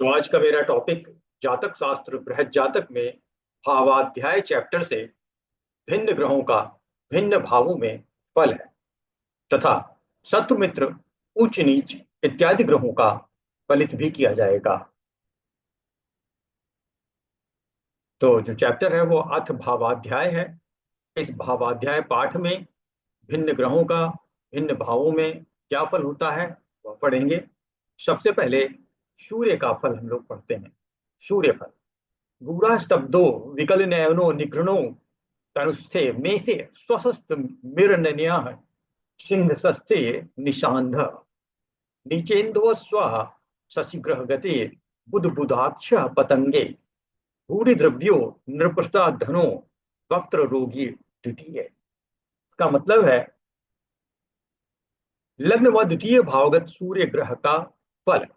तो आज का मेरा टॉपिक जातक शास्त्र बृहद जातक में भावाध्याय चैप्टर से भिन्न ग्रहों का भिन्न भावों में फल है तथा शत्रु मित्र उच्च नीच इत्यादि ग्रहों का फलित भी किया जाएगा। तो जो चैप्टर है वो अथ भावाध्याय है। इस भावाध्याय पाठ में भिन्न ग्रहों का भिन्न भावों में क्या फल होता है वह पढ़ेंगे। सबसे पहले सूर्य का फल हम लोग पढ़ते हैं। सूर्य फल गूढ़ा स्तब्धो विकल नयनो निगृणो तनुस्थे में से स्वसस्त मिरनन्याः सिंह सस्ते निशांध नीचेन्दो स्व शशिग्रह गते बुध बुधाक्ष पतंगे भूरि द्रव्यो नृपस्था धनो वक्त्र रोगी द्वितीय। इसका मतलब है लग्न व द्वितीय भावगत सूर्य ग्रह का फल।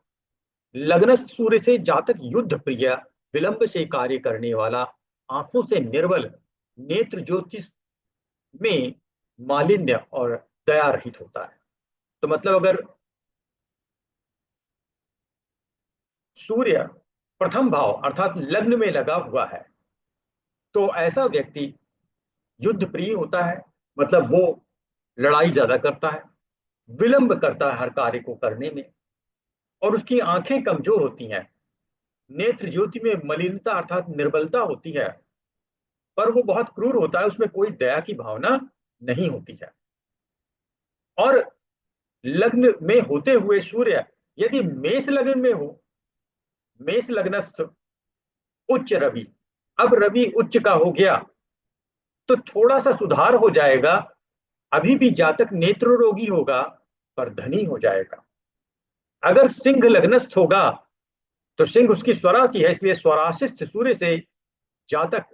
लग्नस्थ सूर्य से जातक युद्ध प्रिय विलंब से कार्य करने वाला आंखों से निर्बल नेत्र ज्योतिष में मालिन्य और दया रहित होता है। तो मतलब अगर सूर्य प्रथम भाव अर्थात लग्न में लगा हुआ है तो ऐसा व्यक्ति युद्ध प्रिय होता है। मतलब वो लड़ाई ज्यादा करता है, विलंब करता है हर कार्य को करने में, और उसकी आंखें कमजोर होती हैं। नेत्र ज्योति में मलिनता अर्थात निर्बलता होती है, पर वो बहुत क्रूर होता है, उसमें कोई दया की भावना नहीं होती है। और लग्न में होते हुए सूर्य यदि मेष लग्न में हो, मेष लग्नस्थ उच्च रवि, अब रवि उच्च का हो गया तो थोड़ा सा सुधार हो जाएगा। अभी भी जातक नेत्र रोगी होगा पर धनी हो जाएगा। अगर सिंह लग्नस्थ होगा तो सिंह उसकी स्वराशि है, इसलिए स्वराशिस्थ सूर्य से जातक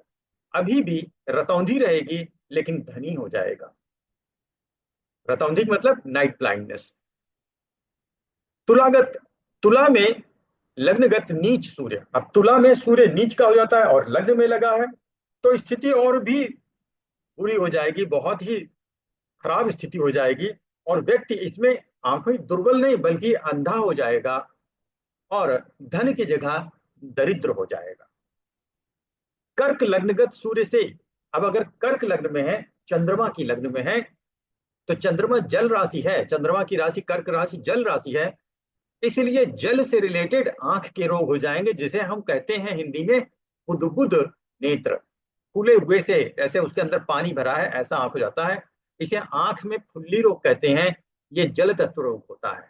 अभी भी रतौंधी रहेगी लेकिन धनी हो जाएगा। रतौंधी मतलब नाइट ब्लाइंडनेस। तुलागत, तुला में लग्नगत नीच सूर्य, अब तुला में सूर्य नीच का हो जाता है और लग्न में लगा है तो स्थिति और भी बुरी हो जाएगी, बहुत ही खराब स्थिति हो जाएगी और व्यक्ति इसमें आंखें दुर्बल नहीं बल्कि अंधा हो जाएगा और धन की जगह दरिद्र हो जाएगा। कर्क लग्नगत सूर्य से, अब अगर कर्क लग्न में है, चंद्रमा की लग्न में है, तो चंद्रमा जल राशि है, चंद्रमा की राशि कर्क राशि जल राशि है, इसलिए जल से रिलेटेड आंख के रोग हो जाएंगे, जिसे हम कहते हैं हिंदी में बुदबुद नेत्र, फूले हुए से ऐसे उसके अंदर पानी भरा है ऐसा आंख हो जाता है। इसे आंख में फुल्ली रोग कहते हैं। ये जल तत्व रोग होता है।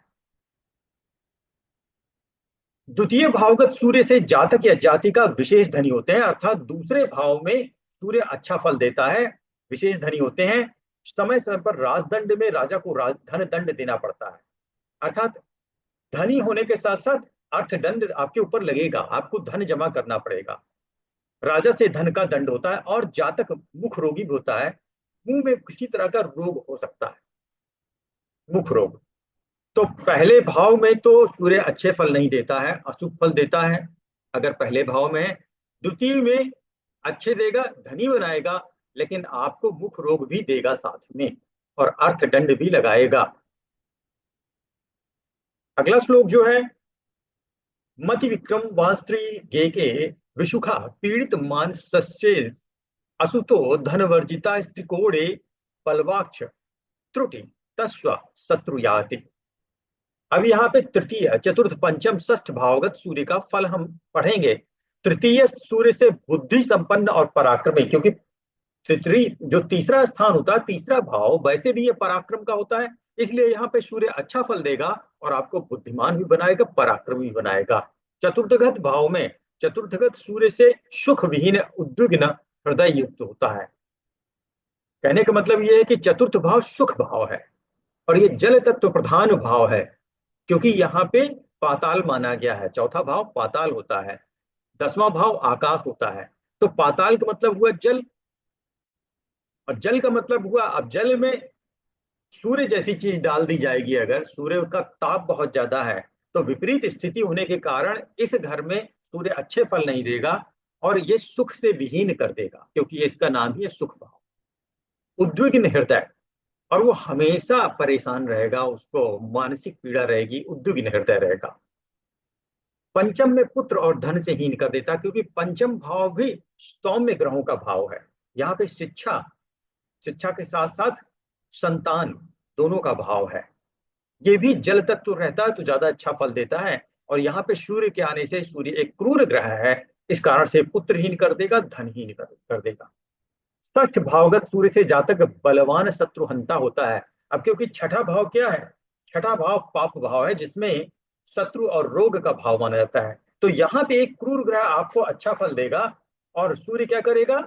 द्वितीय भावगत सूर्य से जातक या जातिका विशेष धनी होते हैं, अर्थात दूसरे भाव में सूर्य अच्छा फल देता है, विशेष धनी होते हैं। समय समय पर राजदंड में राजा को धन दंड देना पड़ता है, अर्थात धनी होने के साथ साथ अर्थदंड आपके ऊपर लगेगा, आपको धन जमा करना पड़ेगा। राजा से धन का दंड होता है और जातक मुख रोगी भी होता है, मुंह में किसी तरह का रोग हो सकता है, मुख रोग। तो पहले भाव में तो सूर्य अच्छे फल नहीं देता है, अशुभ फल देता है अगर पहले भाव में है। द्वितीय में अच्छे देगा, धनी बनाएगा, लेकिन आपको मुख रोग भी देगा साथ में और अर्थदंड भी लगाएगा। अगला श्लोक जो है, मति विक्रम वास्त्री गे के विशुखा पीड़ित मानसस्य असुतो धनवर्जिता स्त्रिकोणे पलवाक्ष त्रुटि तस्व शत्रुयाति। अब यहाँ पे तृतीय चतुर्थ पंचम षष्ठ भावगत सूर्य का फल हम पढ़ेंगे। तृतीय सूर्य से बुद्धि संपन्न और पराक्रमी, क्योंकि तृतीय जो तीसरा स्थान होता है, तीसरा भाव वैसे भी ये पराक्रम का होता है, इसलिए यहाँ पे सूर्य अच्छा फल देगा और आपको बुद्धिमान भी बनाएगा, पराक्रमी भी बनाएगा। चतुर्थगत भाव में चतुर्थगत सूर्य से सुख विहीन उद्विग्न हृदय युक्त होता है। कहने का मतलब ये है कि चतुर्थ भाव सुख भाव है और ये जल तत्व प्रधान भाव है, क्योंकि यहाँ पे पाताल माना गया है। चौथा भाव पाताल होता है, दसवां भाव आकाश होता है। तो पाताल का मतलब हुआ जल और जल का मतलब हुआ, अब जल में सूर्य जैसी चीज डाल दी जाएगी, अगर सूर्य का ताप बहुत ज्यादा है तो विपरीत स्थिति होने के कारण इस घर में सूर्य अच्छे फल नहीं देगा और ये सुख से विहीन कर देगा, क्योंकि ये इसका नाम ही है सुख भाव। उद्विग्न हृदय, और वो हमेशा परेशान रहेगा, उसको मानसिक पीड़ा रहेगी, उद्विग्न हृदय रहेगा। पंचम में पुत्र और धन से हीन कर देता है, क्योंकि पंचम भाव भी सौम्य ग्रहों का भाव है। यहाँ पे शिक्षा, शिक्षा के साथ साथ संतान दोनों का भाव है। ये भी जल तत्व रहता है तो ज्यादा अच्छा फल देता है। और यहाँ पे सूर्य के आने से, सूर्य एक क्रूर ग्रह है, इस कारण से पुत्रहीन कर देगा, धनहीन कर देगा। षष्ठ भावगत सूर्य से जातक बलवान शत्रुहंता होता है। अब क्योंकि छठा भाव क्या है, छठा भाव पाप भाव है, जिसमें शत्रु और रोग का भाव माना जाता है। तो यहाँ पे एक क्रूर ग्रह आपको अच्छा फल देगा, और सूर्य क्या करेगा,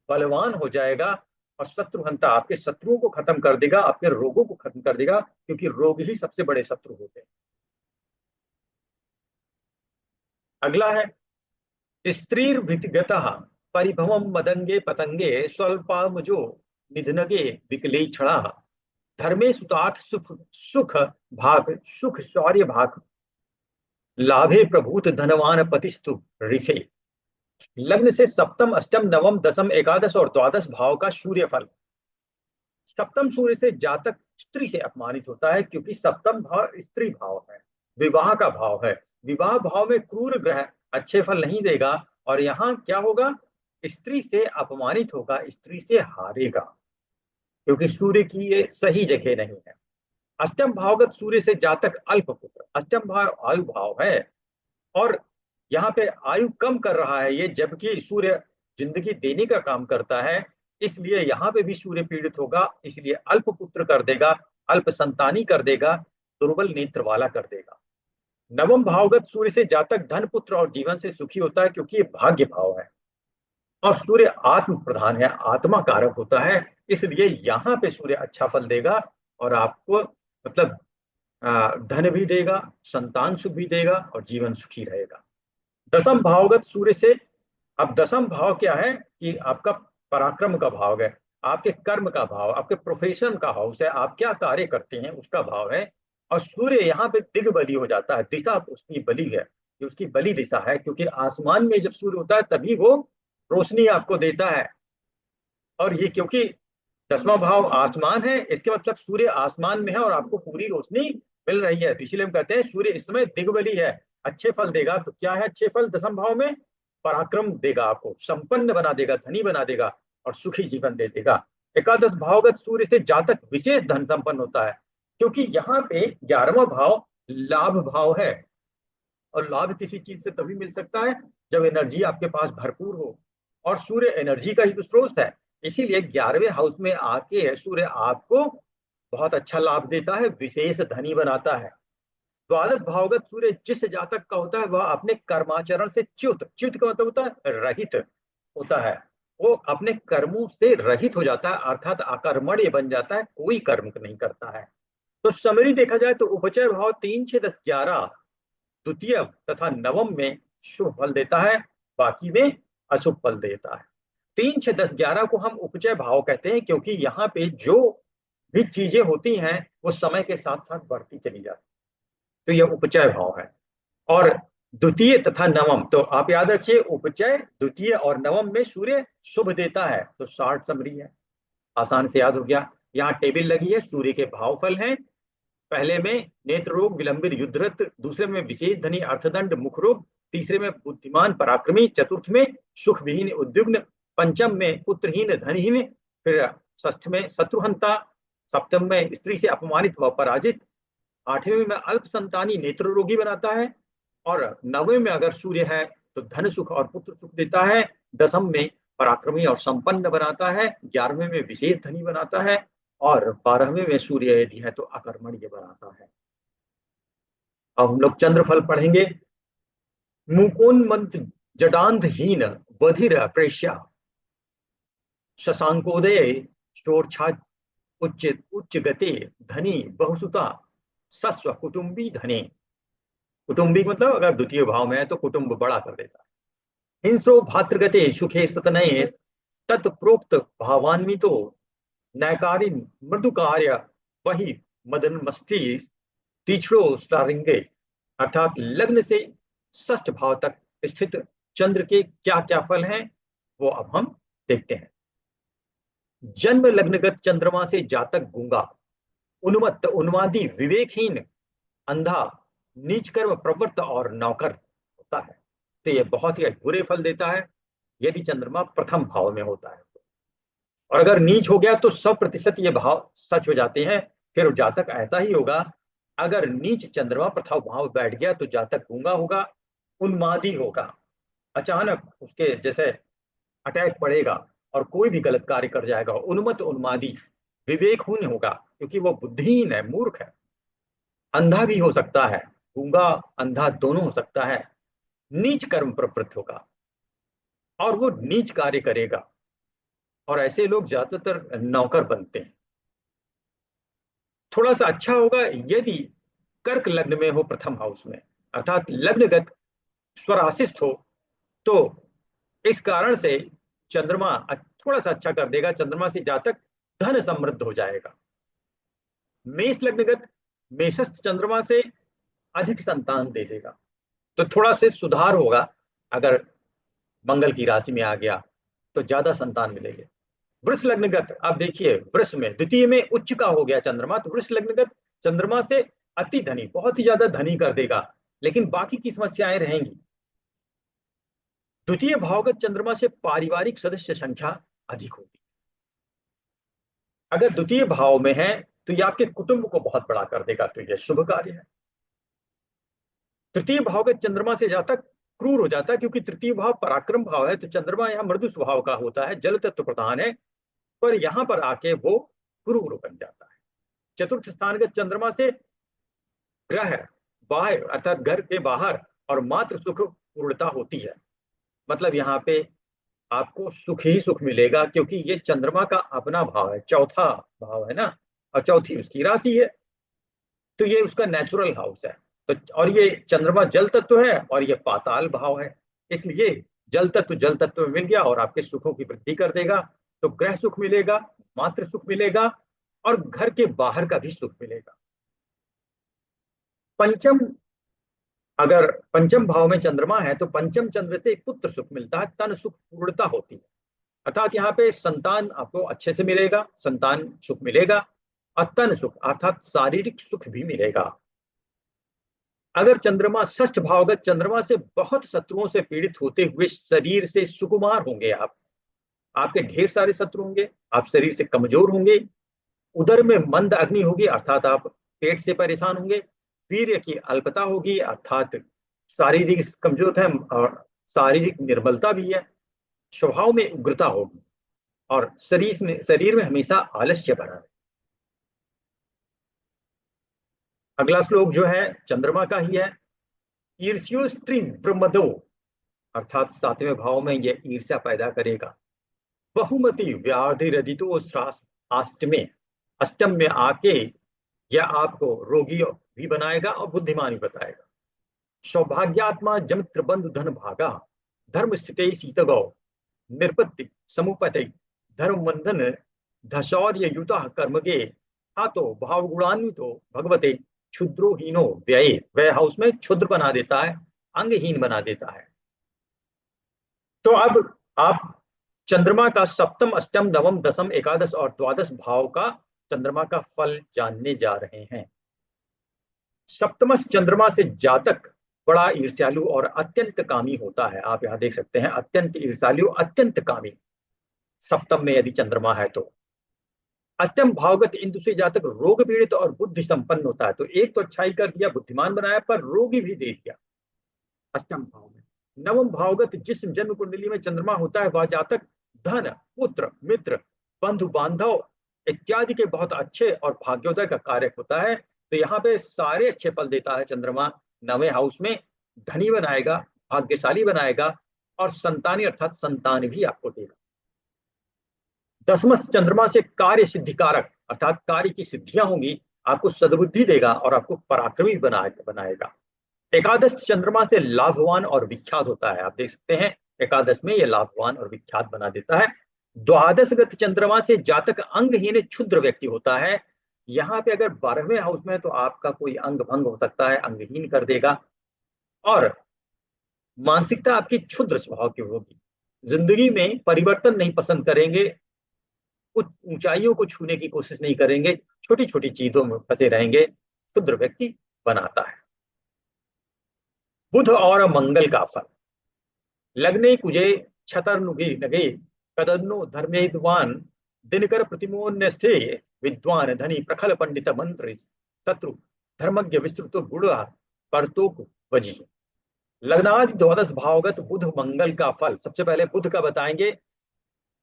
बलवान हो जाएगा, और शत्रुहंता आपके शत्रुओं को खत्म कर देगा, आपके रोगों को खत्म कर देगा, क्योंकि रोग ही सबसे बड़े शत्रु होते हैं। अगला है स्त्रीर्भितगतः परिभवम मदंगे पतंगे स्वल्पामुजो निधनगे विकले क्षणा धर्मे सुतार्थ सुख सुख भाग सुख शौर्य भाग लाभे प्रभूत धनवान पतिस्तु रिफे। लग्न से सप्तम अष्टम नवम दसम एकादश और द्वादश भाव का सूर्य फल। सप्तम सूर्य से जातक स्त्री से अपमानित होता है, क्योंकि सप्तम भाव स्त्री भाव है, विवाह का भाव है। विवाह भाव में क्रूर ग्रह अच्छे फल नहीं देगा, और यहाँ क्या होगा, स्त्री से अपमानित होगा, स्त्री से हारेगा, क्योंकि सूर्य की ये सही जगह नहीं है। अष्टम भावगत सूर्य से जातक अल्प पुत्र, अष्टम भाव आयु भाव है, और यहाँ पे आयु कम कर रहा है ये, जबकि सूर्य जिंदगी देने का काम करता है, इसलिए यहाँ पे भी सूर्य पीड़ित होगा, इसलिए अल्प पुत्र कर देगा, अल्प संतानी कर देगा, दुर्बल नेत्र वाला कर देगा। नवम भावगत सूर्य से जातक धन पुत्र और जीवन से सुखी होता है, क्योंकि ये भाग्य भाव है, और सूर्य आत्म प्रधान है, आत्मा कारक होता है, इसलिए यहाँ पे सूर्य अच्छा फल देगा, और आपको मतलब धन भी देगा, संतान सुख भी देगा, और जीवन सुखी रहेगा। दसम भावगत सूर्य से, अब दसम भाव क्या है कि आपका पराक्रम का भाव है, आपके कर्म का भाव, आपके प्रोफेशन का हाउस है, आप क्या कार्य करते हैं उसका भाव है। और सूर्य यहाँ पे दिग्बली हो जाता है, दिशा उसकी बली है, ये उसकी बली दिशा है, क्योंकि आसमान में जब सूर्य होता है तभी वो रोशनी आपको देता है। और ये क्योंकि दसवां भाव आसमान है, इसके मतलब सूर्य आसमान में है और आपको पूरी रोशनी मिल रही है, तो इसलिए हम कहते हैं सूर्य इस समय दिग्बली है, अच्छे फल देगा। तो क्या है अच्छे फल दसम भाव में, पराक्रम देगा, आपको संपन्न बना देगा, धनी बना देगा, और सुखी जीवन दे देगा। एकादश भावगत सूर्य से जातक विशेष धन संपन्न होता है, क्योंकि यहाँ पे 11वां भाव लाभ भाव है, और लाभ किसी चीज से तभी मिल सकता है जब एनर्जी आपके पास भरपूर हो, और सूर्य एनर्जी का ही तो स्रोत है। इसीलिए 11वें हाउस में आके सूर्य आपको बहुत अच्छा लाभ देता है, विशेष धनी बनाता है। द्वादश भावगत सूर्य जिस जातक का होता है वह अपने कर्माचरण से च्युत, च्युत का मतलब होता है रहित होता है, वो अपने कर्मों से रहित हो जाता है, अर्थात अकर्मण्य बन जाता है, कोई कर्म नहीं करता है। तो समरी देखा जाए तो उपचय भाव 3 6 10 11 द्वितीय तथा नवम में शुभ फल देता है, बाकी में अशुभ फल देता है। 3 6 10 11 को हम उपचय भाव कहते हैं, क्योंकि यहाँ पे जो भी चीजें होती हैं वो समय के साथ साथ बढ़ती चली जाती, तो यह उपचय भाव है। और द्वितीय तथा नवम, तो आप याद रखिए उपचय द्वितीय और नवम में सूर्य शुभ देता है, तो शॉर्ट समरी है, आसान से याद हो गया। यहाँ टेबल लगी है, सूर्य के भाव फल हैं। पहले में नेत्र रोग विलंबित युद्धरत, दूसरे में विशेष धनी अर्थदंड मुख रोग, तीसरे में बुद्धिमान पराक्रमी, चतुर्थ में सुख विहीन उद्युग्न, पंचम में पुत्रहीन धनहीन, फिर षष्ठ में शत्रुहंता, सप्तम में स्त्री से अपमानित व पराजित, आठवें में अल्प संतानी नेत्र रोगी बनाता है, और नवें में अगर सूर्य है तो धन सुख और पुत्र सुख देता है, दसम में पराक्रमी और संपन्न बनाता है, 11वें में विशेष धनी बनाता है, और 12वें में सूर्य यदि है तो अकर्मण्य बनाता है। अब हम लोग चंद्रफल पढ़ेंगे। मुकोन्मंत जडांधहीन वधिर प्रेष्या शशांकोदय शोरछा उच्च उच्च गते धनी बहुसुता सस्व कुटुंबी धने। कुटुंबी मतलब अगर द्वितीय भाव में है तो कुटुंब बड़ा कर देता है। हिंसो भातृगते सुखे सतनये तत्प्रोक्त भावान्वितो नैकारिन मृदु कार्य वही मदन मस्ती तीछड़ो स्टारिंगे। अर्थात लग्न से षष्ठ भाव तक स्थित चंद्र के क्या क्या फल हैं वो अब हम देखते हैं। जन्म लग्नगत चंद्रमा से जातक गूंगा, उन्मत्त उन्मादी विवेकहीन, अंधा, नीच कर्म प्रवृत्त और नौकर, होता है तो ये बहुत ही बुरे फल देता है यदि चंद्रमा प्रथम भाव में होता है। और अगर नीच हो गया तो 100% ये भाव सच हो जाते हैं। फिर जातक ऐसा ही होगा। अगर नीच चंद्रमा प्रथम भाव में बैठ गया तो जातक गूंगा होगा, उन्मादी होगा, अचानक उसके जैसे अटैक पड़ेगा और कोई भी गलत कार्य कर जाएगा, उन्मत्त उन्मादी, विवेकहीन होगा क्योंकि वो बुद्धिहीन है, मूर्ख है, अंधा भी हो सकता है, गूंगा अंधा दोनों हो सकता है, नीच कर्म प्रवृत्त होगा और वो नीच कार्य करेगा। और ऐसे लोग ज्यादातर नौकर बनते हैं। थोड़ा सा अच्छा होगा यदि कर्क लग्न में हो प्रथम हाउस में, अर्थात लग्नगत स्वराशिष्ट हो, तो इस कारण से चंद्रमा थोड़ा सा अच्छा कर देगा। चंद्रमा से जातक धन समृद्ध हो जाएगा। मेष लग्नगत मेषस्थ चंद्रमा से अधिक संतान दे देगा, तो थोड़ा से सुधार होगा। अगर मंगल की राशि में आ गया तो ज्यादा संतान मिलेंगे। वृष लग्नगत आप देखिए, वृष में द्वितीय में उच्च का हो गया चंद्रमा, तो वृष लग्नगत चंद्रमा से अति धनी, बहुत ही ज्यादा धनी कर देगा, लेकिन बाकी की समस्याएं रहेंगी। द्वितीय भावगत चंद्रमा से पारिवारिक सदस्य संख्या अधिक होगी। अगर द्वितीय भाव में है तो ये आपके कुटुंब को बहुत बड़ा कर देगा, तो यह शुभ कार्य है। तृतीय भावगत चंद्रमा से जातक क्रूर हो जाता है, क्योंकि तृतीय भाव पराक्रम भाव है, तो चंद्रमा यहाँ मृदु स्वभाव का होता है, जल तत्व प्रधान है, पर यहां पर आके वो क्रूर बन जाता है। चतुर्थ स्थानगत चंद्रमा से ग्रह बाह्य अर्थात घर के बाहर और मात्र सुख पूर्णता होती है। मतलब यहाँ पे आपको सुख ही सुख मिलेगा, क्योंकि ये चंद्रमा का अपना भाव है, चौथा भाव है ना, और चौथी उसकी राशि है, तो ये उसका नेचुरल हाउस है। तो और ये चंद्रमा जल तत्व है और ये पाताल भाव है, इसलिए जल तत्व में मिल गया और आपके सुखों की वृद्धि कर देगा। तो ग्रह सुख मिलेगा, मात्र सुख मिलेगा और घर के बाहर का भी सुख मिलेगा। पंचम, अगर पंचम भाव में चंद्रमा है तो पंचम चंद्र से पुत्र सुख मिलता है, तन सुख पूर्णता होती है, अर्थात यहाँ पे संतान आपको अच्छे से मिलेगा, संतान सुख मिलेगा और तन सुख अर्थात शारीरिक सुख भी मिलेगा। अगर चंद्रमा षष्ठ भावगत चंद्रमा से बहुत शत्रुओं से पीड़ित होते हुए शरीर से सुकुमार होंगे आप, आपके ढेर सारे शत्रु होंगे, आप शरीर से कमजोर होंगे, उदर में मंद अग्नि होगी अर्थात आप पेट से परेशान होंगे, वीर्य की अल्पता होगी अर्थात शारीरिक कमजोर है और शारीरिक निर्बलता भी है, स्वभाव में उग्रता होगी और शरीर में हमेशा आलस्य भरा है। अगला श्लोक जो है चंद्रमा का ही है। ईर्ष्यो स्त्री व्रमदो, अर्थात सातवें भाव में यह ईर्ष्या पैदा करेगा। बहुमति व्याधिरदितो अष्टमे, अष्टम में आके यह आपको रोगी भी बनाएगा और बुद्धिमान भी बताएगा। सौभाग्यात्मा जमित्र बंधु धन भागा, धर्म स्थित शीतगौ, निरपत्ति समुपति, धर्म बंधन धशौर्य युता कर्मगे, हाथो भाव गुणान्वितो भगवते क्षुद्रो हीनो व्यय, व्यय हाउस में क्षुद्र बना देता है, अंगहीन बना देता है। तो अब आप चंद्रमा का सप्तम अष्टम नवम दसम एकादश और द्वादश भाव का चंद्रमा का फल जानने जा रहे हैं। सप्तमस चंद्रमा से जातक बड़ा ईर्ष्यालु और अत्यंत कामी होता है। आप यहां देख सकते हैं, अत्यंत ईर्ष्यालु, अत्यंत कामी, सप्तम में यदि चंद्रमा है तो। अष्टम भावगत इंदु से जातक रोग पीड़ित और बुद्धि संपन्न होता है, तो एक तो अच्छाई कर दिया, बुद्धिमान बनाया, पर रोगी भी दे दिया अष्टम भाव में। नवम भावगत जिस जन्म कुंडली में चंद्रमा होता है वह जातक धन, पुत्र, मित्र, बंधु बांधव इत्यादि के बहुत अच्छे और भाग्योदय का कारक होता है। तो यहाँ पे सारे अच्छे फल देता है चंद्रमा। नवे हाउस में धनी बनाएगा, भाग्यशाली बनाएगा और संतानी अर्थात संतान भी आपको देगा। दसम चंद्रमा से कार्य सिद्धिकारक अर्थात कार्य की सिद्धियां होंगी, आपको सद्बुद्धि देगा और आपको पराक्रमी बनाएगा। एकादश चंद्रमा से लाभवान और विख्यात होता है, आप देख सकते हैं एकादश में यह लाभवान और विख्यात बना देता है। द्वादशगत चंद्रमा से जातक अंगहीन क्षुद्र व्यक्ति होता है। यहाँ पे अगर 12वें हाउस में है तो आपका कोई अंग भंग हो सकता है, अंगहीन कर देगा और मानसिकता आपकी क्षुद्र स्वभाव की होगी, जिंदगी में परिवर्तन नहीं पसंद करेंगे, ऊंचाइयों को छूने की कोशिश नहीं करेंगे, छोटी छोटी चीजों में फंसे रहेंगे, क्षुद्र व्यक्ति बनाता है। बुध और मंगल का फल। लग्ने कुजे छतरनुगे नगे कदन्नो धर्मेद्वान दिनकर प्रतिमोन्य स्थे विद्वान धनी प्रखल पंडित मंत्र शत्रु धर्मज्ञ विस्तृत गुण करतोक वजी। लग्नादि द्वादश भावगत बुध मंगल का फल सबसे पहले बुध का बताएंगे।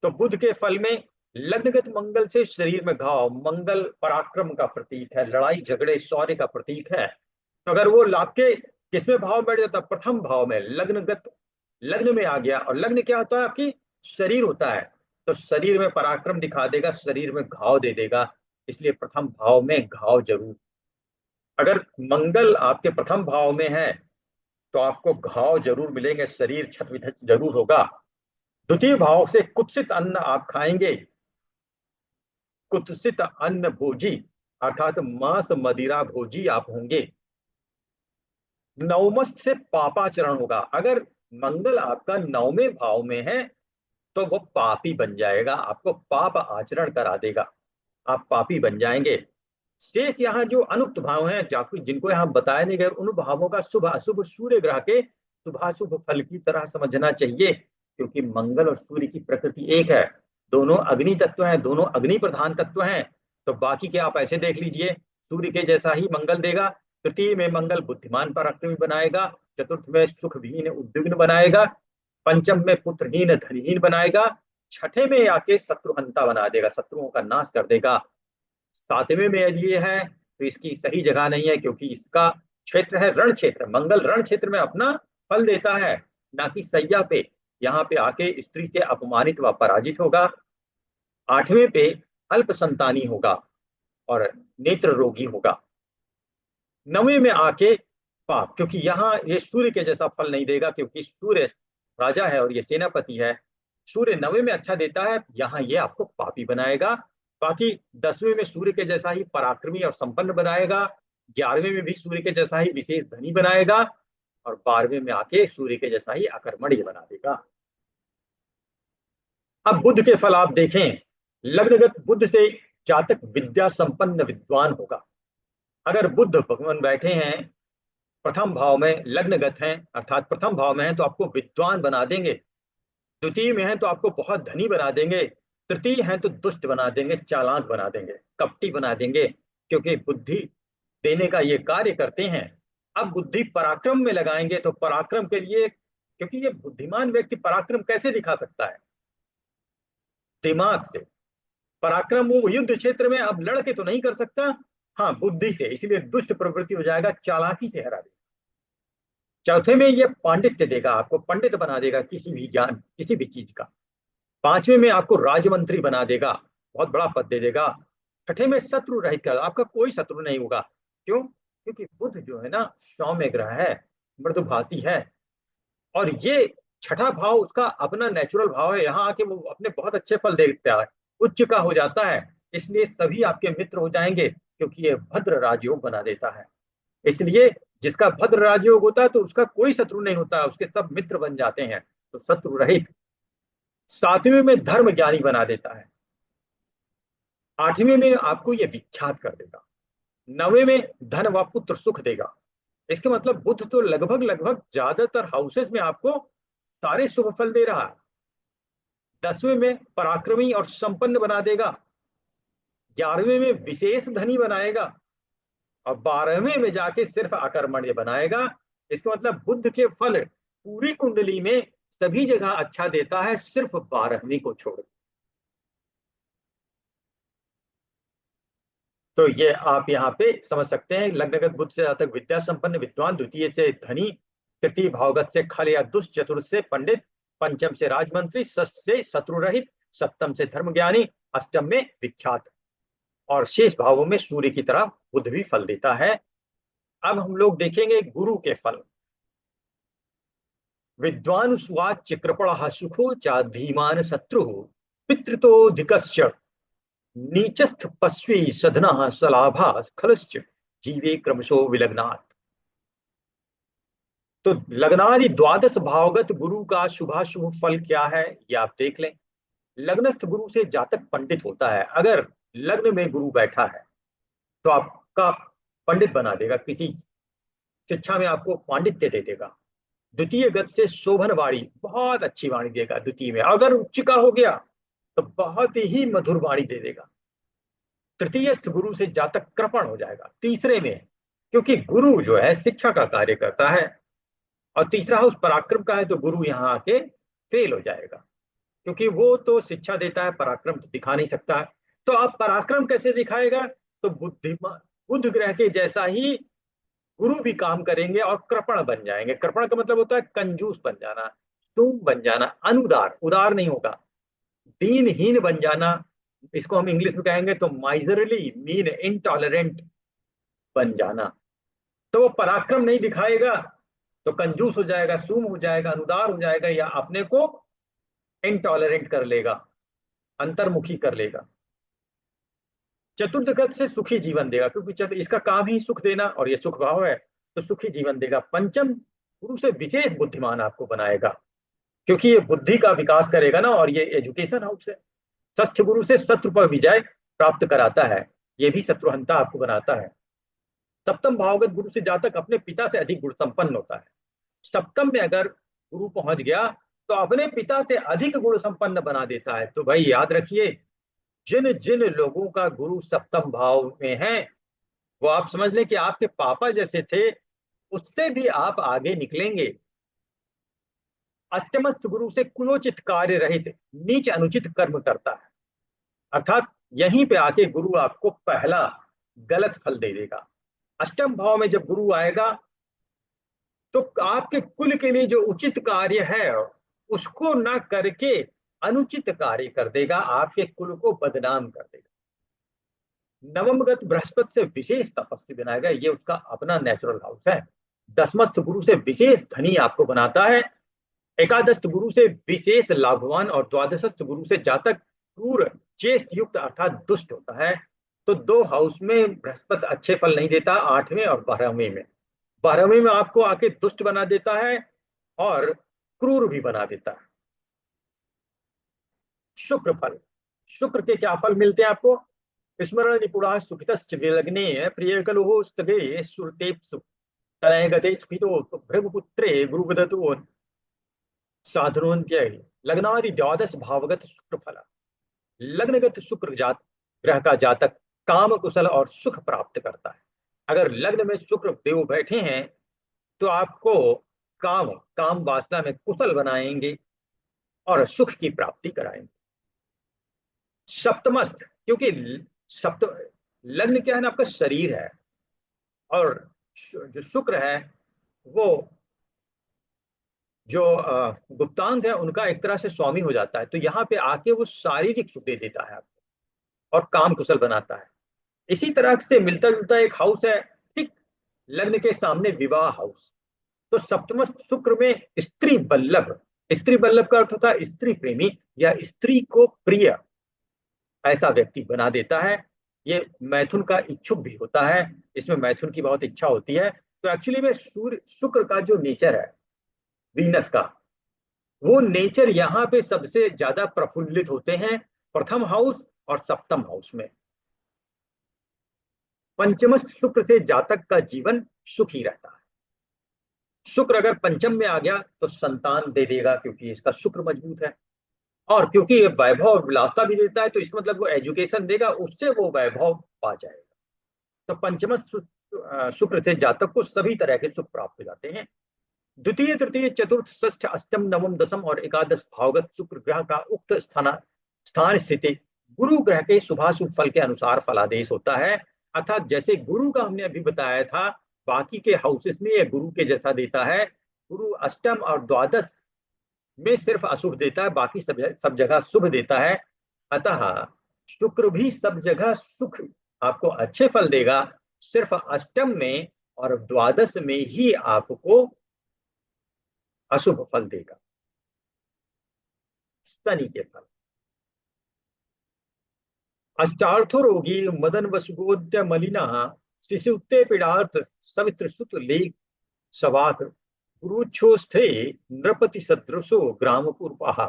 तो बुध के फल में लग्नगत मंगल से शरीर में घाव। मंगल पराक्रम का प्रतीक है, लड़ाई झगड़े शौर्य का प्रतीक है। तो अगर वो आपके किसमें भाव बैठ जाता, प्रथम भाव में, लग्नगत लग्न में आ गया। और लग्न क्या होता है, आपकी शरीर होता है। तो शरीर में पराक्रम दिखा देगा, शरीर में घाव दे देगा। इसलिए प्रथम भाव में घाव जरूर। अगर मंगल आपके प्रथम भाव में है तो आपको घाव जरूर मिलेंगे, शरीर छत विछत जरूर होगा। द्वितीय भाव से कुत्सित अन्न आप खाएंगे, कुत्सित अन्न भोजी अर्थात मांस मदिरा भोजी आप होंगे। नवमस्त से पापाचरण होगा। अगर मंगल आपका नवमें भाव में है तो वो पापी बन जाएगा, आपको पाप आचरण करा देगा, आप पापी बन जाएंगे। शेष यहाँ जो अनुक्त भाव हैं जिनको यहाँ बताया नहीं गया, उन भावों का शुभ अशुभ सूर्य ग्रह के शुभाशुभ फल की तरह समझना चाहिए। क्योंकि मंगल और सूर्य की प्रकृति एक है, दोनों अग्नि तत्व हैं, दोनों अग्नि प्रधान तत्व हैं। तो बाकी के आप ऐसे देख लीजिए, सूर्य के जैसा ही मंगल देगा। तृतीय में मंगल बुद्धिमान पराक्रमी बनाएगा, चतुर्थ में सुखविहीन उद्विग्न बनाएगा, पंचम में पुत्रहीन धनहीन बनाएगा, छठे में आके शत्रुहंता बना देगा, शत्रुओं का नाश कर देगा। सातवें में यदि ये है तो इसकी सही जगह नहीं है, क्योंकि इसका क्षेत्र है रण क्षेत्र। मंगल रण क्षेत्र में अपना फल देता है, ना कि सैया पे। यहाँ पे आके स्त्री से अपमानित व पराजित होगा। आठवें पे अल्प संतानी होगा और नेत्र रोगी होगा। नवे में आके पाप, क्योंकि यहाँ ये सूर्य के जैसा फल नहीं देगा, क्योंकि सूर्य राजा है और ये सेनापति है। सूर्य नवे में अच्छा देता है, यहाँ ये आपको पापी बनाएगा। बाकी 10वें में सूर्य के जैसा ही पराक्रमी और संपन्न बनाएगा। 11वें में भी सूर्य के जैसा ही विशेष धनी बनाएगा। और 12वें में आके सूर्य के जैसा ही अकर्मण्य बना देगा। अब बुध के फल आप देखें। लग्नगत बुध से जातक विद्या संपन्न विद्वान होगा। अगर बुध भगवान बैठे हैं प्रथम भाव में, लग्नगत हैं अर्थात प्रथम भाव में है, तो आपको विद्वान बना देंगे। द्वितीय में है तो आपको बहुत धनी बना देंगे। तृतीय है तो दुष्ट बना देंगे, चालाक बना देंगे, कपटी बना देंगे, क्योंकि बुद्धि देने का ये कार्य करते हैं। अब बुद्धि पराक्रम में लगाएंगे तो पराक्रम के लिए, क्योंकि ये बुद्धिमान व्यक्ति पराक्रम कैसे दिखा सकता है, दिमाग से। पराक्रम वो युद्ध क्षेत्र में अब लड़के तो नहीं कर सकता, हाँ बुद्धि से, इसलिए दुष्ट प्रवृत्ति हो जाएगा, चालाकी से हरा देगा। चौथे में ये पांडित्य देगा, आपको पंडित बना देगा किसी भी ज्ञान किसी भी चीज का। पांचवें में आपको राजमंत्री बना देगा, बहुत बड़ा पद दे देगा। छठे में शत्रु रहित कर, आपका कोई शत्रु नहीं होगा। क्यों? क्योंकि बुध जो है ना सौम्य ग्रह है, मृदुभाषी है। और ये छठा भाव उसका अपना नेचुरल भाव है, यहाँ आके वो अपने बहुत अच्छे फल देता है, उच्च का हो जाता है। इसलिए सभी आपके मित्र हो जाएंगे, क्योंकि ये भद्र राजयोग बना देता है। इसलिए जिसका भद्र राजयोग होता है तो उसका कोई शत्रु नहीं होता, उसके सब मित्र बन जाते हैं। तो शत्रु रहित। सातवें में धर्म ज्ञानी बना देता है। आठवें में आपको ये विख्यात कर देगा। नवे में धन व पुत्र सुख देगा। इसके मतलब बुध तो लगभग लगभग ज्यादातर हाउसेस में आपको सारे शुभ फल दे रहा है। 10वें में पराक्रमी और संपन्न बना देगा। 11वें में विशेष धनी बनाएगा। और 12वें में जाके सिर्फ अकर्मण्य बनाएगा। इसका मतलब बुध के फल पूरी कुंडली में सभी जगह अच्छा देता है, सिर्फ 12वीं को छोड़। तो ये आप यहाँ पे समझ सकते हैं, लग्नगत बुध से जातक विद्या संपन्न विद्वान, द्वितीय से धनी, तृतीय भावगत से खल या दुष्ट, चतुर्थ से पंडित, पंचम से राजमंत्री, षष्ठ से शत्रु रहित, सप्तम से धर्म ज्ञानी, अष्टम में विख्यात। और शेष भावों में सूर्य की तरह बुध भी फल देता है। अब हम लोग देखेंगे गुरु के फल। विद्वान सुवाच्य कृपण सुखो चा धीमान शत्रु पितृतोधिकश्च नीचस्थ पश्वी सधना सलाभा खलश्च जीवे क्रमशो विलग्नात्। तो लग्नादि द्वादश भावगत गुरु का शुभाशुभ फल क्या है ये आप देख लें। लग्नस्थ गुरु से जातक पंडित होता है। अगर लग्न में गुरु बैठा है तो आपका पंडित बना देगा, किसी शिक्षा में आपको पांडित्य दे देगा। द्वितीय गत से शोभन वाणी, बहुत अच्छी वाणी देगा द्वितीय में। अगर उच्च का हो गया तो बहुत ही मधुर वाणी दे देगा। तृतीयस्थ गुरु से जातक कृपण हो जाएगा तीसरे में, क्योंकि गुरु जो है शिक्षा का कार्य करता है। और तीसरा हाउस पराक्रम का है, तो गुरु यहाँ आके फेल हो जाएगा, क्योंकि वो तो शिक्षा देता है, पराक्रम तो दिखा नहीं सकता है। तो आप पराक्रम कैसे दिखाएगा? तो बुद्धिमान बुध ग्रह के जैसा ही गुरु भी काम करेंगे और कृपण बन जाएंगे। कृपण का मतलब होता है कंजूस बन जाना, तुम बन जाना, अनुदार, उदार नहीं होगा, दीनहीन बन जाना। इसको हम इंग्लिश में कहेंगे तो माइजरली मीन, इनटॉलरेंट बन जाना। तो वो पराक्रम नहीं दिखाएगा तो कंजूस हो जाएगा, सूम हो जाएगा, अनुदार हो जाएगा, या अपने को इनटॉलरेंट कर लेगा, अंतर्मुखी कर लेगा। चतुर्थ गत से सुखी जीवन देगा, क्योंकि इसका काम ही सुख देना और ये सुख भाव है, तो सुखी जीवन देगा। पंचम गुरु से विशेष बुद्धिमान आपको बनाएगा, क्योंकि ये बुद्धि का विकास करेगा ना, और ये एजुकेशन हाउस है। सच्च गुरु से शत्रु पर विजय प्राप्त कराता है, ये भी शत्रुहंता आपको बनाता है। सप्तम भावगत गुरु से जातक अपने पिता से अधिक गुण संपन्न होता है। सप्तम में अगर गुरु पहुंच गया तो अपने पिता से अधिक गुण संपन्न बना देता है। तो भाई याद रखिए, जिन जिन लोगों का गुरु सप्तम भाव में है, वो आप समझ लें कि आपके पापा जैसे थे, उससे भी आप आगे निकलेंगे। अष्टमस्थ गुरु से कुलोचित कार्य रहित नीच अनुचित कर्म करता है, अर्थात यहीं पे आके गुरु आपको पहला गलत फल दे देगा। अष्टम भाव में जब गुरु आएगा तो आपके कुल के लिए जो उचित कार्य है उसको ना करके अनुचित कार्य कर देगा, आपके कुल को बदनाम कर देगा। नवमगत बृहस्पति से विशेष तपस्वी बनाएगा, ये उसका अपना नेचुरल हाउस है। दसमस्थ गुरु से विशेष धनी आपको बनाता है। एकादश गुरु से विशेष लाभवान, और द्वादशस्थ गुरु से जातक क्रूर चेष्ट युक्त अर्थात दुष्ट होता है। तो दो हाउस में बृहस्पति अच्छे फल नहीं देता, 8वें और 12वें में। 12वें में आपको आके दुष्ट बना देता है और क्रूर भी बना देता है। शुक्र फल, शुक्र के क्या फल मिलते हैं आपको? स्मरण निपुणा सुखितश्च विलग्ने प्रिय कलुः स्थगे सुरतेप्सु तनय गते सुखितो भृगुपुत्रे गुरुगदतो साधनोन्त्यय। लग्नादि द्वादश भावगत शुक्र फल, लग्नगत शुक्र जात ग्रह का जातक काम कुशल और सुख प्राप्त करता है। अगर लग्न में शुक्र देव बैठे हैं तो आपको काम काम वासना में कुशल बनाएंगे और सुख की प्राप्ति कराएंगे। सप्तमस्थ, क्योंकि सप्त लग्न क्या है ना, आपका शरीर है, और जो शुक्र है वो जो गुप्तांग है उनका एक तरह से स्वामी हो जाता है। तो यहाँ पे आके वो शारीरिक सुख दे देता है आपको और काम कुशल बनाता है। इसी तरह से मिलता जुलता एक हाउस है, ठीक लग्न के सामने विवाह हाउस। तो सप्तमस्थ शुक्र में स्त्री बल्लभ, स्त्री बल्लभ का अर्थ होता है स्त्री प्रेमी या स्त्री को प्रिय, ऐसा व्यक्ति बना देता है। ये मैथुन का इच्छुक भी होता है, इसमें मैथुन की बहुत इच्छा होती है। तो एक्चुअली में सूर्य शुक्र का जो नेचर है, वीनस का, वो नेचर यहाँ पे सबसे ज्यादा प्रफुल्लित होते हैं प्रथम हाउस और सप्तम हाउस में। पंचमस्थ शुक्र से जातक का जीवन सुखी रहता है। शुक्र अगर पंचम में आ गया तो संतान दे देगा, क्योंकि इसका शुक्र मजबूत है, और क्योंकि ये वैभव और विलासता भी देता है, तो इसका मतलब वो एजुकेशन देगा, उससे वो वैभव पा जाएगा। तो पंचमस्थ शुक्र से जातक को सभी तरह के सुख प्राप्त हो जाते हैं। द्वितीय तृतीय चतुर्थ षष्ठ अष्टम नवम दसम और एकादश भावगत शुक्र ग्रह का उक्त स्थान स्थिति गुरु ग्रह के शुभाशुभ फल के अनुसार फलादेश होता है। अर्थात जैसे गुरु का हमने अभी बताया था, बाकी के हाउसेस में यह गुरु के जैसा देता है। गुरु अष्टम और द्वादश में सिर्फ अशुभ देता है, बाकी सब जगह शुभ देता है। अतः शुक्र भी सब जगह सुख आपको अच्छे फल देगा, सिर्फ अष्टम में और द्वादश में ही आपको अशुभ फल देगा। शनि के फल, अष्टार्थो रोगी मदन वसुगोद्य मलिना शिशुते पीड़ार्थ सवित्र सुत लेख सवाक गुरुच्छोस्थे नृपति सदृशो ग्राम पूर्वा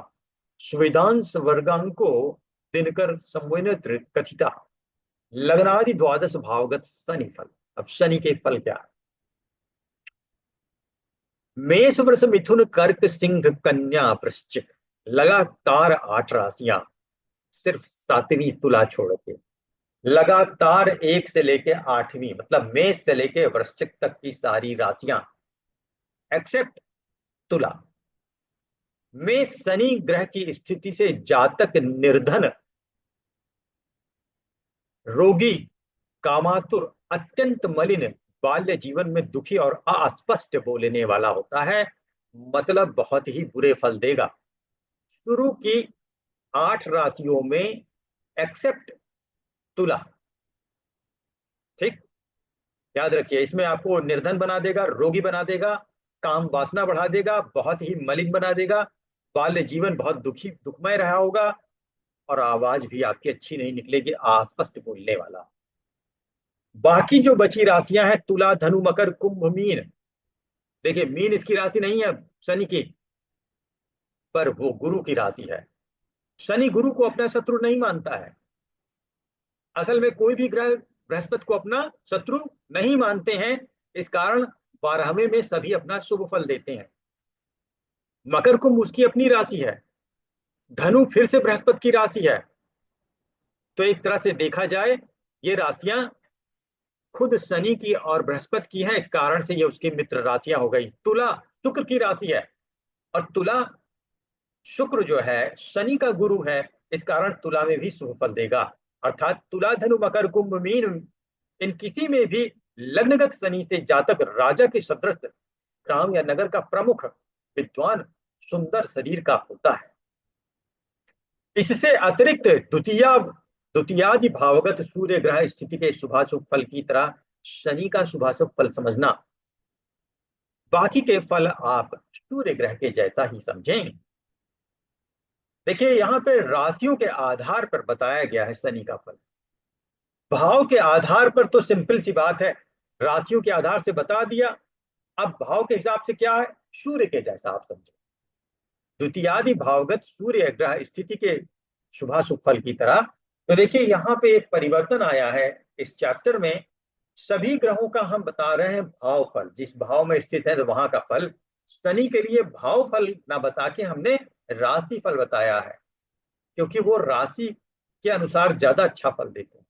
स्वेदांश वर्गांको दिनकर संवैनत्र कथिता। लग्नादि द्वादश भावगत शनि फल। अब शनि के फल क्या है? मेष वृष मिथुन कर्क सिंह कन्या वृश्चिक, लगातार 8 राशियां, सिर्फ 7वीं तुला छोड़ के। लगातार 1 से लेके 8वीं, मतलब मेष से लेके वृश्चिक तक की सारी राशियां एक्सेप्ट तुला में शनि ग्रह की स्थिति से जातक निर्धन, रोगी, कामातुर, अत्यंत मलिन, बाल्य जीवन में दुखी और अस्पष्ट बोलने वाला होता है। मतलब बहुत ही बुरे फल देगा। शुरू की 8 राशियों में एक्सेप्ट तुला। ठीक, याद रखिए, इसमें आपको निर्धन बना देगा, रोगी बना देगा, काम वासना बढ़ा देगा, बहुत ही मलिन बना देगा, बाल्य जीवन बहुत दुखी दुखमय रहा होगा, और आवाज भी आपकी अच्छी नहीं निकलेगी, अस्पष्ट बोलने वाला। बाकी जो बची राशियां हैं, तुला, धनु, मकर, कुंभ, मीन। देखिए, मीन इसकी राशि नहीं है शनि की, पर वो गुरु की राशि है। शनि गुरु को अपना शत्रु नहीं मानता है। असल में कोई भी ग्रह बृहस्पति को अपना शत्रु नहीं मानते हैं। इस कारण 12वें में सभी अपना शुभ फल देते हैं। मकर कुंभ उसकी अपनी राशि है, धनु फिर से बृहस्पति की राशि है। तो एक तरह से देखा जाए, ये राशियां खुद शनि की और बृहस्पति की हैं, इस कारण से ये उसकी मित्र राशियां हो गई। तुला शुक्र की राशि है, और तुला, शुक्र जो है शनि का गुरु है, इस कारण तुला में भी शुभ फल देगा। अर्थात तुला, धनु, मकर, कुंभ, मीन, इन किसी में भी लग्नगत शनि से जातक राजा के सदृश, ग्राम या नगर का प्रमुख, विद्वान, सुंदर शरीर का होता है। इससे अतिरिक्त द्वितीयादि भावगत सूर्य ग्रह स्थिति के शुभाशुभ फल की तरह शनि का शुभाशुभ फल समझना। बाकी के फल आप सूर्य ग्रह के जैसा ही समझें। देखिए, यहाँ पे राशियों के आधार पर बताया गया है शनि का फल। भाव के आधार पर तो सिंपल सी बात है, राशियों के आधार से बता दिया। अब भाव के हिसाब से क्या है, सूर्य के जैसा आप समझे। द्वितीयादि भावगत सूर्य ग्रह स्थिति के शुभाशुभ फल की तरह। तो देखिए, यहाँ पे एक परिवर्तन आया है इस चैप्टर में। सभी ग्रहों का हम बता रहे हैं भाव फल, जिस भाव में स्थित है तो वहां का फल। शनि के लिए भाव फल ना बता के हमने राशि फल बताया है, क्योंकि वो राशि के अनुसार ज्यादा अच्छा फल देते हैं।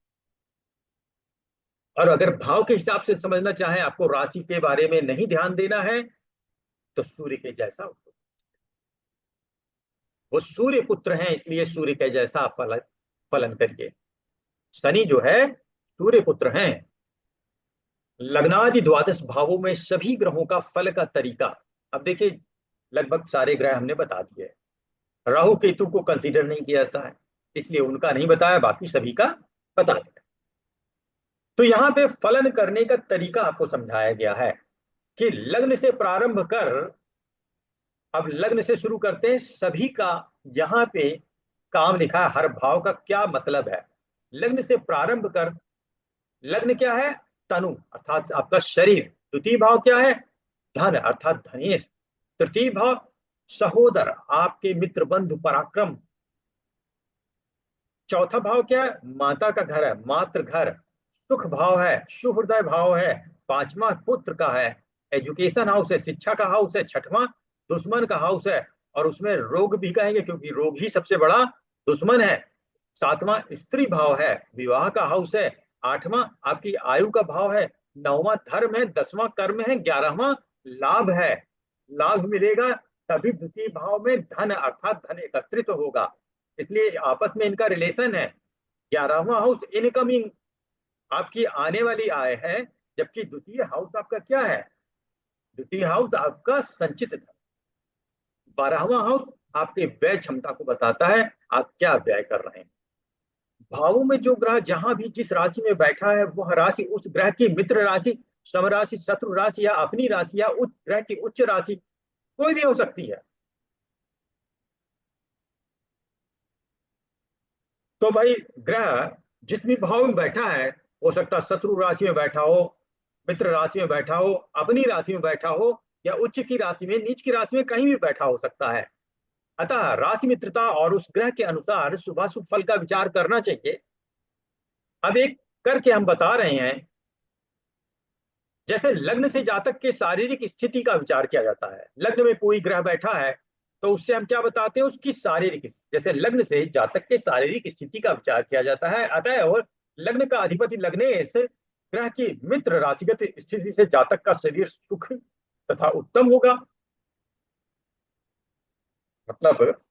और अगर भाव के हिसाब से समझना चाहें, आपको राशि के बारे में नहीं ध्यान देना है, तो सूर्य के जैसा उसको, वो सूर्य पुत्र हैं, इसलिए सूर्य के जैसा फलन करिए। शनि जो है सूर्य पुत्र हैं। लग्नादि द्वादश भावों में सभी ग्रहों का फल का तरीका। अब देखिए, लगभग सारे ग्रह हमने बता दिए। राहु केतु को कंसीडर नहीं किया जाता है, इसलिए उनका नहीं बताया, बाकी सभी का बता दिया। तो यहाँ पे फलन करने का तरीका आपको समझाया गया है कि लग्न से प्रारंभ कर, अब लग्न से शुरू करते हैं सभी का। यहाँ पे काम लिखा है, हर भाव का क्या मतलब है। लग्न से प्रारंभ कर, लग्न क्या है, तनु अर्थात आपका शरीर। द्वितीय भाव क्या है, धन अर्थात धनेश। तृतीय भाव सहोदर, आपके मित्र, बंधु, पराक्रम। चौथा भाव क्या है, माता का घर है, मातृ घर। सुख भाव है, सुहृदय भाव है। पांचवा पुत्र का है, एजुकेशन हाउस है, शिक्षा का हाउस है। छठवां दुश्मन का हाउस है, और उसमें रोग भी कहेंगे, क्योंकि रोग ही सबसे बड़ा दुश्मन है। सातवां स्त्री भाव है, विवाह का हाउस है। आठवां आपकी आयु का भाव है। नौवां धर्म है। 10वां कर्म है। 11वां लाभ है। लाभ मिलेगा तभी द्वितीय भाव में धन अर्थात धन एकत्रित होगा, इसलिए आपस में इनका रिलेशन है। 11वां हाउस इनकमिंग, आपकी आने वाली आय है, जबकि द्वितीय हाउस आपका क्या है, द्वितीय हाउस आपका संचित धन। 12वां हाउस आपके व्यय क्षमता को बताता है, आप क्या व्यय कर रहे हैं। भावों में जो ग्रह जहां भी जिस राशि में बैठा है, वह राशि उस ग्रह की मित्र राशि, समराशि, शत्रु राशि, या अपनी राशि, या उच्च ग्रह की उच्च राशि कोई भी हो सकती है। तो भाई, ग्रह जिस भी भाव में बैठा है, हो सकता है शत्रु राशि में बैठा हो, मित्र राशि में बैठा हो, अपनी राशि में बैठा हो, या उच्च की राशि में, नीच की राशि में, कहीं भी बैठा हो सकता है। अतः राशि मित्रता और उस ग्रह के अनुसार शुभाशुभ फल का विचार करना चाहिए। अब एक करके हम बता रहे हैं। जैसे लग्न से जातक के शारीरिक स्थिति का विचार किया जाता है, लग्न में कोई ग्रह बैठा है तो उससे हम क्या बताते हैं, उसकी शारीरिक, जैसे लग्न से जातक के शारीरिक स्थिति का विचार किया जाता है। अतः लग्न का अधिपति लग्नेश ग्रह की मित्र राशिगत स्थिति से जातक का शरीर सुख तथा उत्तम होगा। मतलब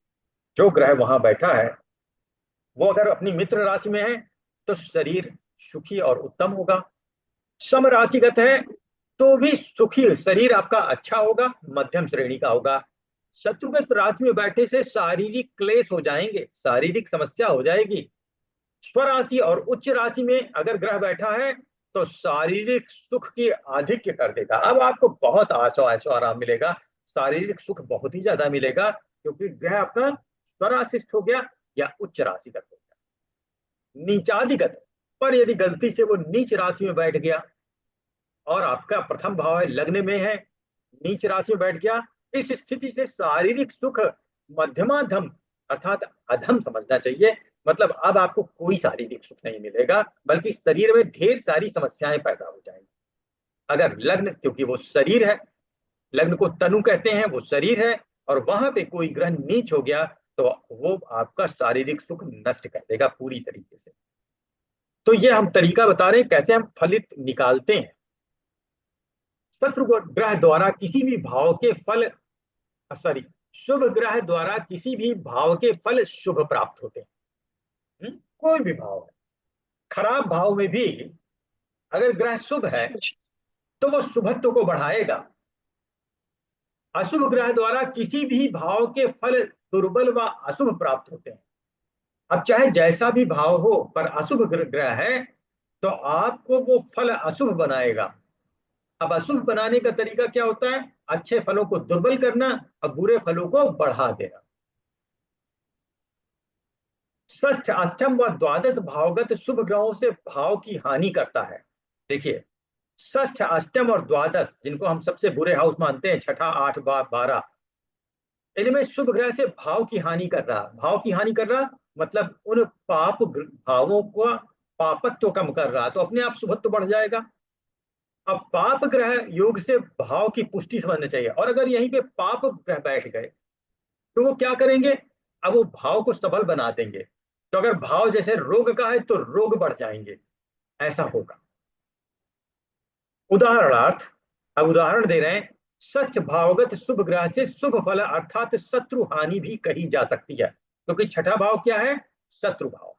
जो ग्रह वहां बैठा है वो अगर अपनी मित्र राशि में है तो शरीर सुखी और उत्तम होगा। सम राशिगत है तो भी सुखी शरीर आपका अच्छा होगा, मध्यम श्रेणी का होगा। शत्रुग्रस्त राशि में बैठे से शारीरिक क्लेश हो जाएंगे, शारीरिक समस्या हो जाएगी। स्वराशि और उच्च राशि में अगर ग्रह बैठा है तो शारीरिक सुख की आधिक्य कर देगा। अब आपको बहुत आशा ऐशो आराम मिलेगा, शारीरिक सुख बहुत ही ज्यादा मिलेगा, क्योंकि ग्रह आपका स्वराशिष्ट हो गया या उच्च राशिगत हो गया। नीचाधिगत पर यदि गलती से वो नीच राशि में बैठ गया और आपका प्रथम भाव है लग्न में है, नीच राशि में बैठ गया, इस स्थिति से शारीरिक सुख मध्यमाधम अर्थात अधम समझना चाहिए। मतलब अब आपको कोई शारीरिक सुख नहीं मिलेगा, बल्कि शरीर में ढेर सारी समस्याएं पैदा हो जाएंगी। अगर लग्न, क्योंकि वो शरीर है, लग्न को तनु कहते हैं, वो शरीर है, और वहां पे कोई ग्रह नीच हो गया तो वो आपका शारीरिक सुख नष्ट कर देगा पूरी तरीके से। तो ये हम तरीका बता रहे हैं कैसे हम फलित निकालते हैं। शत्रु ग्रह द्वारा किसी भी भाव के फल, सॉरी, शुभ ग्रह द्वारा किसी भी भाव के फल शुभ प्राप्त होते हैं। कोई भी भाव है, खराब भाव में भी अगर ग्रह शुभ है तो वो शुभत्व को बढ़ाएगा। अशुभ ग्रह द्वारा किसी भी भाव के फल दुर्बल व अशुभ प्राप्त होते हैं। अब चाहे जैसा भी भाव हो, पर अशुभ ग्रह है तो आपको वो फल अशुभ बनाएगा। अब अशुभ बनाने का तरीका क्या होता है? अच्छे फलों को दुर्बल करना और बुरे फलों को बढ़ा देना। षष्ठ, अष्टम व द्वादश भावगत शुभ ग्रहों से भाव की हानि करता है। देखिए, षष्ठ, अष्टम और द्वादश, जिनको हम सबसे बुरे हाउस मानते हैं, छठा, आठ, 12, इनमें शुभ ग्रह से भाव की हानि कर रहा। भाव की हानि कर रहा मतलब उन पाप भावों को पापत्व कम कर रहा, तो अपने आप शुभत्व बढ़ जाएगा। अब पाप ग्रह योग से भाव की पुष्टि समझना चाहिए, और अगर यहीं पे पाप ग्रह बैठ गए तो वो क्या करेंगे? अब वो भाव को सबल बना देंगे। तो अगर भाव जैसे रोग का है तो रोग बढ़ जाएंगे, ऐसा होगा। उदाहरणार्थ, अब उदाहरण दे रहे हैं, षष्ठ भावगत शुभ ग्रह से शुभ फल अर्थात शत्रु हानि भी कही जा सकती है, क्योंकि छठा भाव क्या है? शत्रु भाव।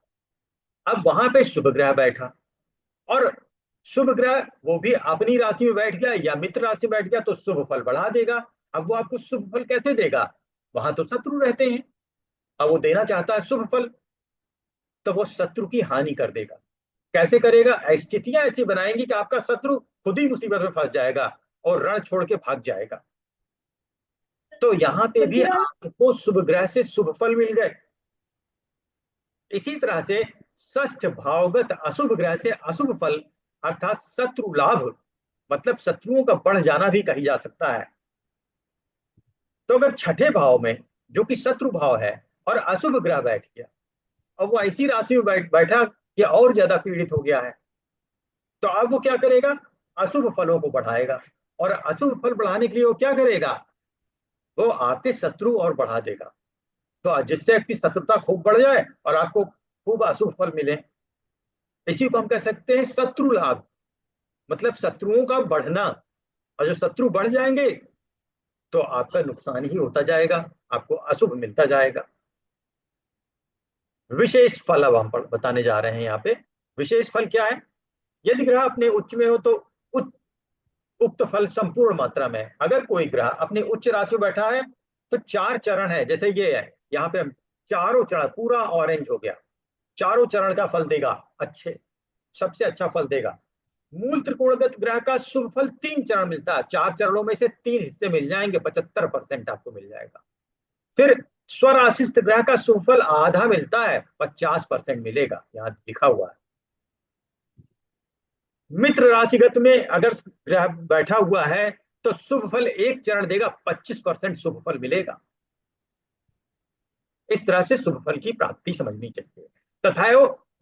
अब वहां पे शुभ ग्रह बैठा, और शुभ ग्रह वो भी अपनी राशि में बैठ गया या मित्र राशि में बैठ गया तो शुभ फल बढ़ा देगा। अब वो आपको शुभ फल कैसे देगा? वहां तो शत्रु रहते हैं, अब वो देना चाहता है शुभ फल, तो वो शत्रु की हानि कर देगा। कैसे करेगा? स्थितियां ऐसी बनाएंगी कि आपका शत्रु खुद ही मुसीबत में फंस जाएगा और रण छोड़ के भाग जाएगा। तो यहाँ पे भी प्रतिरोध। आपको शुभ ग्रह से शुभ फल मिल गए। इसी तरह से षष्ठ भावगत अशुभ ग्रह से अशुभ फल अर्थात शत्रु लाभ, मतलब शत्रुओं का बढ़ जाना भी कही जा सकता है। तो अगर छठे भाव में, जो कि शत्रु भाव है, और अशुभ ग्रह बैठ गया, अब वो ऐसी राशि में बैठा कि और ज्यादा पीड़ित हो गया है, तो अब वो क्या करेगा? अशुभ फलों को बढ़ाएगा। और अशुभ फल बढ़ाने के लिए वो क्या करेगा? वो आपके शत्रु और बढ़ा देगा, तो जिससे आपकी शत्रुता खूब बढ़ जाए और आपको खूब अशुभ फल मिले। इसी को हम कह सकते हैं शत्रु लाभ, मतलब शत्रुओं का बढ़ना। और जो शत्रु बढ़ जाएंगे तो आपका नुकसान ही होता जाएगा, आपको अशुभ मिलता जाएगा। विशेष फल अब हम बताने जा रहे हैं यहाँ पे। विशेष फल क्या है? यदि ग्रह अपने उच्च में हो तो उक्त फल संपूर्ण मात्रा में है। अगर कोई ग्रह अपने उच्च राशि में बैठा है तो चार चरण है, जैसे ये है यहाँ पे, चारों चरण पूरा ऑरेंज हो गया, चारों चरण का फल देगा, अच्छे, सबसे अच्छा फल देगा। मूल त्रिकोणगत ग्रह का शुभ फल तीन चरण मिलता है, चार चरणों में से तीन हिस्से मिल जाएंगे, 75% आपको मिल जाएगा। फिर स्वराशिस्त ग्रह का शुभ फल आधा मिलता है, 50% मिलेगा, यहाँ लिखा हुआ है। मित्र राशिगत में अगर ग्रह बैठा हुआ है तो शुभ फल एक चरण देगा, 25% शुभ फल मिलेगा। इस तरह से शुभ फल की प्राप्ति समझनी चाहिए। तथा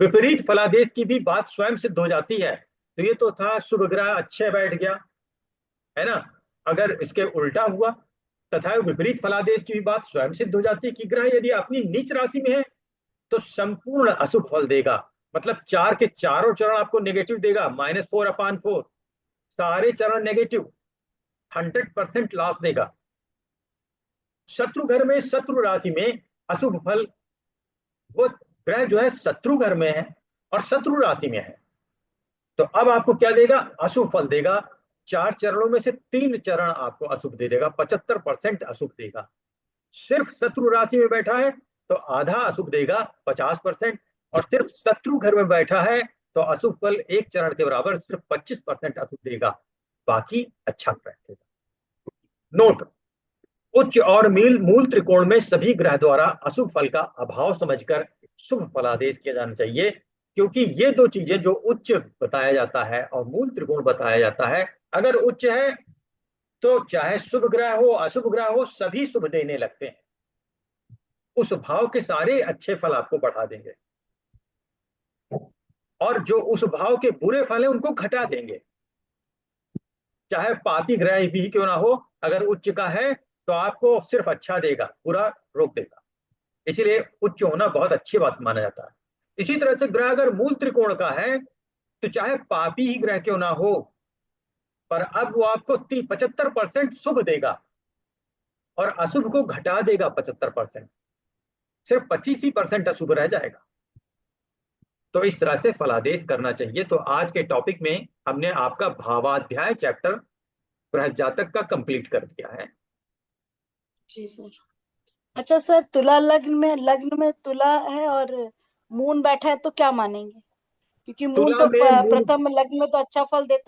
विपरीत फलादेश की भी बात स्वयं सिद्ध हो जाती है। तो ये तो था शुभ ग्रह अच्छे बैठ गया, है ना। अगर इसके उल्टा हुआ तथा विपरीत फलादेश की भी बात स्वयं सिद्ध हो जाती है कि ग्रह यदि अपनी नीच राशि में है तो संपूर्ण अशुभ फल देगा। मतलब चार के चारों चरण आपको नेगेटिव देगा, -4/4, सारे चरण नेगेटिव, 100% लॉस देगा। शत्रु घर में, शत्रु राशि में अशुभ फल, वो ग्रह जो है शत्रु घर में है और शत्रु राशि में है, तो अब आपको क्या देगा, अशुभ फल देगा। चार चरणों में से तीन चरण आपको अशुभ दे देगा, 75% अशुभ देगा। सिर्फ शत्रु राशि में बैठा है तो आधा अशुभ देगा, 50%। और सिर्फ शत्रु घर में बैठा है तो अशुभ फल एक चरण के बराबर सिर्फ 25% अशुभ देगा, बाकी अच्छा देगा। नोट, उच्च और मील मूल त्रिकोण में सभी ग्रह द्वारा अशुभ फल का अभाव समझकर शुभ फलादेश किया जाना चाहिए, क्योंकि ये दो चीजें जो उच्च बताया जाता है और मूल त्रिकोण बताया जाता है, अगर उच्च है तो चाहे शुभ ग्रह हो अशुभ ग्रह हो सभी शुभ देने लगते हैं, उस भाव के सारे अच्छे फल आपको बढ़ा देंगे, और जो उस भाव के बुरे फल है उनको घटा देंगे। चाहे पापी ग्रह भी क्यों ना हो, अगर उच्च का है तो आपको सिर्फ अच्छा देगा, बुरा रोक देगा। इसीलिए उच्च होना बहुत अच्छी बात माना जाता है। इसी तरह से ग्रह अगर मूल त्रिकोण का है तो चाहे पापी ही ग्रह क्यों ना हो, पर अब वो आपको 75% शुभ देगा और अशुभ को घटा देगा 75%, सिर्फ 25% अशुभ रह जाएगा। तो इस तरह से फलादेश करना चाहिए। तो आज के टॉपिक में हमने आपका भावाध्याय चैप्टर बृहत जातक का कंप्लीट कर दिया है। जी सर। अच्छा सर, तुला लग्न में तुला है और मून बैठा है तो क्या मानेंगे? क्योंकि मून तुला तो में मूल प्रथम लग्न में तो अच्छा फल देता